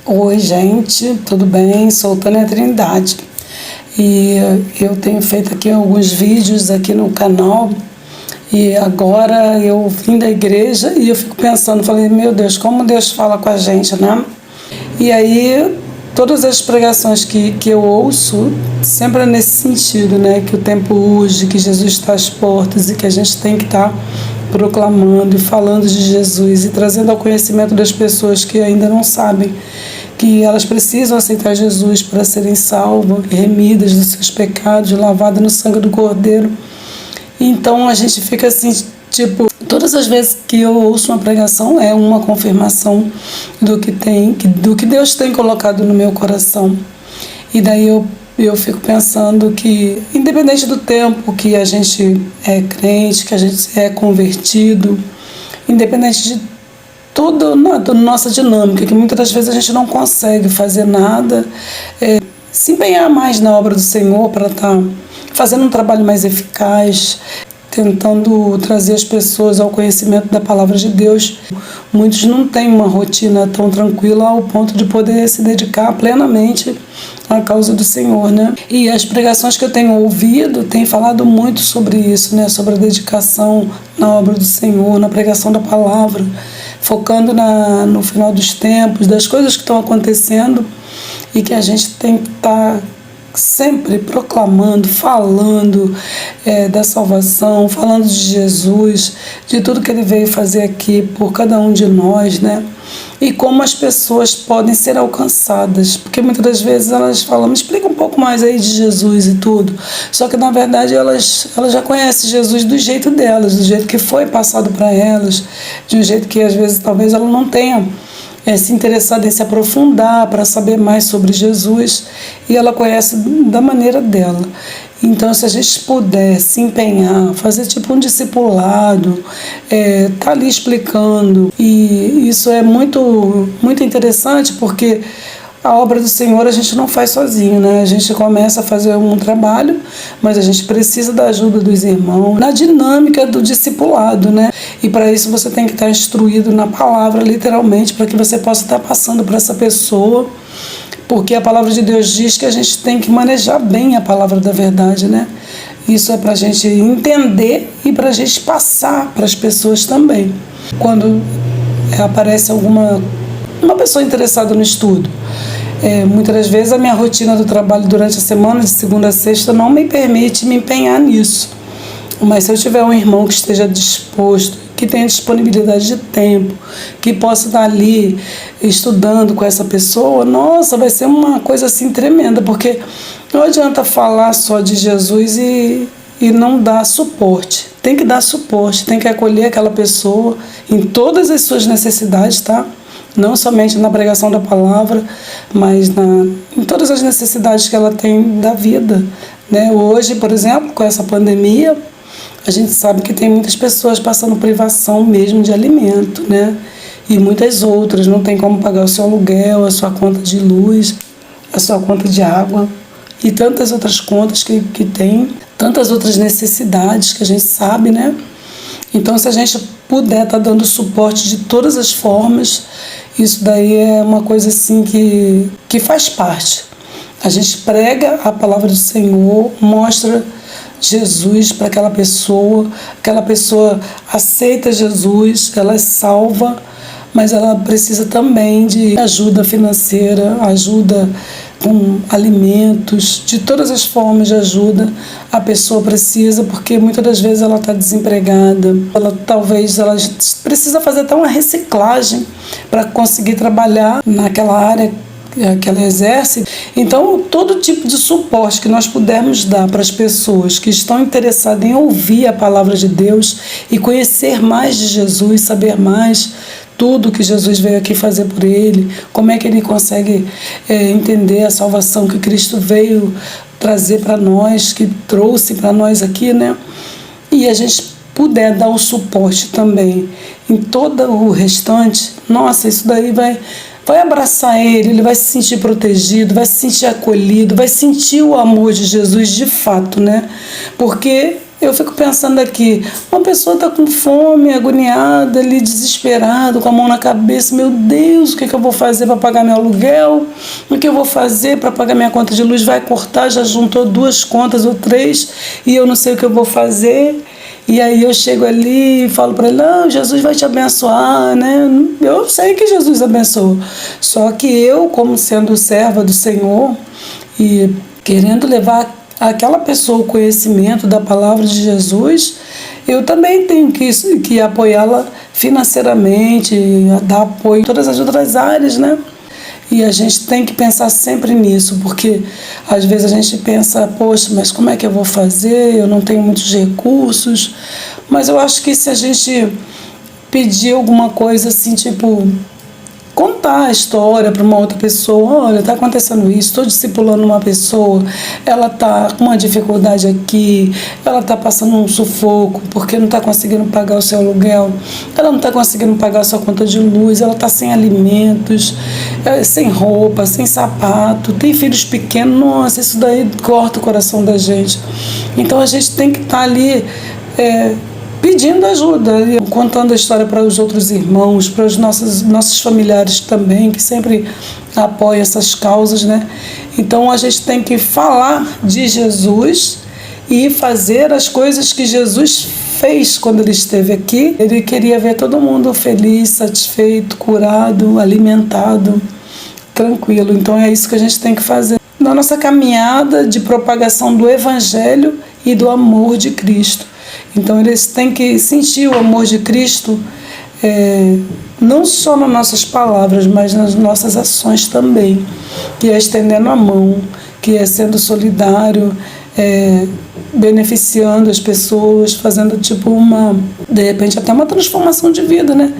Oi, gente, tudo bem? Sou Tânia Trindade e eu tenho feito aqui alguns vídeos aqui no canal e agora eu vim da igreja e eu fico pensando, falei, meu Deus, como Deus fala com a gente, né? E aí, todas as pregações que eu ouço, sempre é nesse sentido, né? Que o tempo urge, que Jesus está às portas e que a gente tem que estar proclamando e falando de Jesus e trazendo ao conhecimento das pessoas que ainda não sabem que elas precisam aceitar Jesus para serem salvas, remidas dos seus pecados, lavadas no sangue do Cordeiro. Então a gente fica assim, tipo, todas as vezes que eu ouço uma pregação é uma confirmação do que Deus tem colocado no meu coração. E daí eu fico pensando que, independente do tempo que a gente é crente, que a gente é convertido, independente de toda a nossa dinâmica, que muitas das vezes a gente não consegue fazer nada, se empenhar mais na obra do Senhor para estar fazendo um trabalho mais eficaz, tentando trazer as pessoas ao conhecimento da palavra de Deus. Muitos não têm uma rotina tão tranquila ao ponto de poder se dedicar plenamente à causa do Senhor, né? E as pregações que eu tenho ouvido têm falado muito sobre isso, né? Sobre a dedicação na obra do Senhor, na pregação da palavra, focando no final dos tempos, das coisas que estão acontecendo e que a gente tem que estar sempre proclamando, falando da salvação, falando de Jesus, de tudo que Ele veio fazer aqui por cada um de nós, né? E como as pessoas podem ser alcançadas, porque muitas das vezes elas falam, me explica um pouco mais aí de Jesus e tudo, só que na verdade elas já conhecem Jesus do jeito delas, do jeito que foi passado para elas, de um jeito que às vezes talvez ela não tenha se interessada em se aprofundar para saber mais sobre Jesus, e ela conhece da maneira dela. Então, se a gente puder se empenhar, fazer tipo um discipulado, tá ali explicando, e isso é muito, muito interessante, porque a obra do Senhor a gente não faz sozinho, né? A gente começa a fazer um trabalho, mas a gente precisa da ajuda dos irmãos, na dinâmica do discipulado, né? E para isso você tem que estar instruído na palavra, literalmente, para que você possa estar passando para essa pessoa, porque a palavra de Deus diz que a gente tem que manejar bem a palavra da verdade, né? Isso é para a gente entender e para a gente passar para as pessoas também. Quando aparece uma pessoa interessada no estudo, muitas das vezes a minha rotina do trabalho durante a semana, de segunda a sexta, não me permite me empenhar nisso. Mas se eu tiver um irmão que esteja disposto, que tenha disponibilidade de tempo, que possa estar ali estudando com essa pessoa, nossa, vai ser uma coisa assim tremenda, porque não adianta falar só de Jesus e não dar suporte. Tem que dar suporte, tem que acolher aquela pessoa em todas as suas necessidades, tá? Não somente na pregação da palavra, mas em todas as necessidades que ela tem da vida, né? Hoje, por exemplo, com essa pandemia, a gente sabe que tem muitas pessoas passando privação mesmo de alimento, né? E muitas outras, não tem como pagar o seu aluguel, a sua conta de luz, a sua conta de água e tantas outras contas que tem, tantas outras necessidades que a gente sabe, né? Então, se a gente puder estar dando suporte de todas as formas, isso daí é uma coisa assim que faz parte. A gente prega a palavra do Senhor, mostra Jesus para aquela pessoa aceita Jesus, ela é salva, mas ela precisa também de ajuda financeira, ajuda com alimentos, de todas as formas de ajuda a pessoa precisa, porque muitas das vezes ela está desempregada, talvez ela precisa fazer até uma reciclagem para conseguir trabalhar naquela área que ela exerce. Então, todo tipo de suporte que nós pudermos dar para as pessoas que estão interessadas em ouvir a palavra de Deus e conhecer mais de Jesus, saber mais tudo que Jesus veio aqui fazer por ele, como é que ele consegue entender a salvação que Cristo veio trazer para nós, que trouxe para nós aqui, né? E a gente puder dar o suporte também em todo o restante, nossa, isso daí vai abraçar ele vai se sentir protegido, vai se sentir acolhido, vai sentir o amor de Jesus de fato, né? Porque Eu fico pensando aqui, uma pessoa está com fome, agoniada, ali, desesperada, com a mão na cabeça. Meu Deus, o que eu vou fazer para pagar meu aluguel? O que eu vou fazer para pagar minha conta de luz? Vai cortar, já juntou 2 contas ou 3 e eu não sei o que eu vou fazer. E aí eu chego ali e falo para ele, não, Jesus vai te abençoar, né? Eu sei que Jesus abençoa. Só que eu, como sendo serva do Senhor e querendo levar aquela pessoa o conhecimento da palavra de Jesus, eu também tenho que apoiá-la financeiramente, dar apoio em todas as outras áreas, né? E a gente tem que pensar sempre nisso, porque às vezes a gente pensa, poxa, mas como é que eu vou fazer? Eu não tenho muitos recursos. Mas eu acho que se a gente pedir alguma coisa assim, tipo, contar a história para uma outra pessoa, olha, está acontecendo isso, estou discipulando uma pessoa, ela está com uma dificuldade aqui, ela está passando um sufoco porque não está conseguindo pagar o seu aluguel, ela não está conseguindo pagar a sua conta de luz, ela está sem alimentos, sem roupa, sem sapato, tem filhos pequenos, nossa, isso daí corta o coração da gente. Então a gente tem que estar ali pedindo ajuda, contando a história para os outros irmãos, para os nossos familiares também, que sempre apoiam essas causas, né? Então a gente tem que falar de Jesus e fazer as coisas que Jesus fez quando ele esteve aqui. Ele queria ver todo mundo feliz, satisfeito, curado, alimentado, tranquilo. Então é isso que a gente tem que fazer na nossa caminhada de propagação do Evangelho e do amor de Cristo. Então eles têm que sentir o amor de Cristo, não só nas nossas palavras, mas nas nossas ações também, que é estendendo a mão, que é sendo solidário, beneficiando as pessoas, fazendo tipo de repente até uma transformação de vida, né?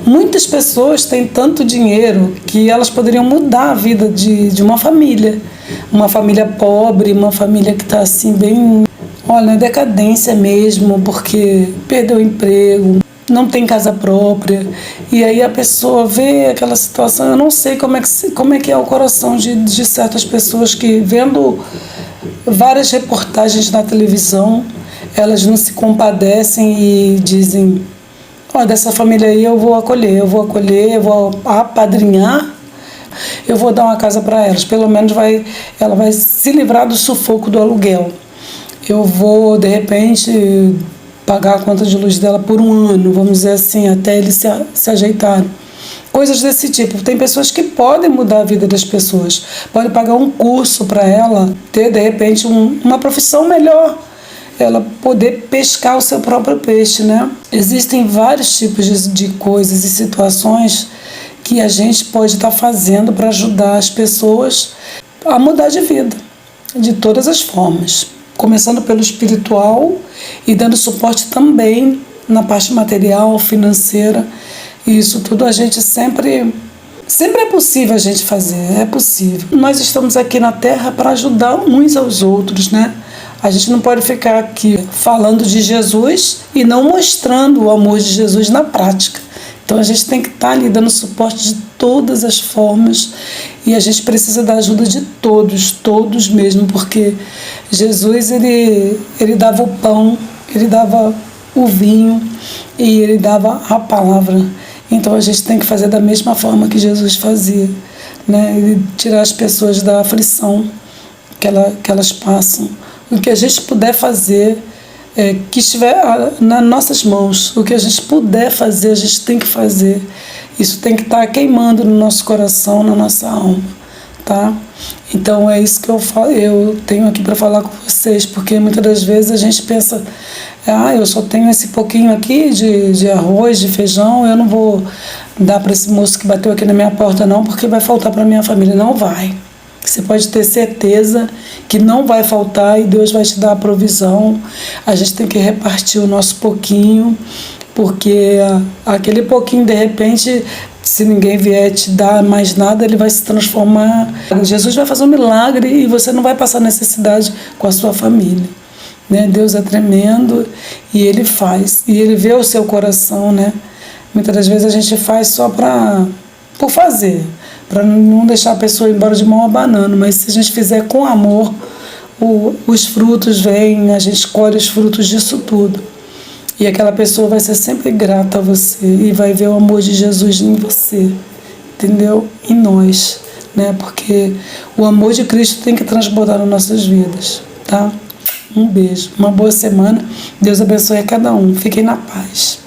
Muitas pessoas têm tanto dinheiro que elas poderiam mudar a vida de uma família pobre, uma família que está assim bem, olha, decadência mesmo, porque perdeu o emprego, não tem casa própria, e aí a pessoa vê aquela situação. Eu não sei como é que é o coração de certas pessoas que, vendo várias reportagens na televisão, elas não se compadecem e dizem, olha, dessa família aí eu vou acolher, eu vou apadrinhar, eu vou dar uma casa para elas, pelo menos ela vai se livrar do sufoco do aluguel. Eu vou, de repente, pagar a conta de luz dela por 1 ano, vamos dizer assim, até eles se ajeitarem. Coisas desse tipo. Tem pessoas que podem mudar a vida das pessoas. Pode pagar um curso para ela ter, de repente, uma profissão melhor. Ela poder pescar o seu próprio peixe, né? Existem vários tipos de coisas e situações que a gente pode estar fazendo para ajudar as pessoas a mudar de vida, de todas as formas. Começando pelo espiritual e dando suporte também na parte material, financeira. E isso tudo a gente sempre é possível a gente fazer, é possível. Nós estamos aqui na Terra para ajudar uns aos outros, né? A gente não pode ficar aqui falando de Jesus e não mostrando o amor de Jesus na prática. Então a gente tem que estar ali dando suporte de todas as formas, e a gente precisa da ajuda de todos mesmo, porque Jesus ele dava o pão, ele dava o vinho e ele dava a palavra. Então a gente tem que fazer da mesma forma que Jesus fazia, né? Ele tirar as pessoas da aflição que elas passam. O que a gente puder fazer, que estiver nas nossas mãos, o que a gente puder fazer, a gente tem que fazer. Isso tem que estar queimando no nosso coração, na nossa alma, tá? Então é isso que eu tenho aqui para falar com vocês, porque muitas das vezes a gente pensa, eu só tenho esse pouquinho aqui de arroz, de feijão, eu não vou dar para esse moço que bateu aqui na minha porta não, porque vai faltar para minha família. Não vai. Você pode ter certeza que não vai faltar e Deus vai te dar a provisão. A gente tem que repartir o nosso pouquinho, porque aquele pouquinho, de repente, se ninguém vier te dar mais nada, ele vai se transformar. Jesus vai fazer um milagre e você não vai passar necessidade com a sua família, né? Deus é tremendo e Ele faz. E Ele vê o seu coração, né? Muitas das vezes a gente faz só por fazer, para não deixar a pessoa ir embora de mão abanando, mas se a gente fizer com amor, os frutos vêm, a gente colhe os frutos disso tudo. E aquela pessoa vai ser sempre grata a você e vai ver o amor de Jesus em você, entendeu? Em nós, né? Porque o amor de Cristo tem que transbordar nas nossas vidas, tá? Um beijo, uma boa semana. Deus abençoe a cada um. Fiquem na paz.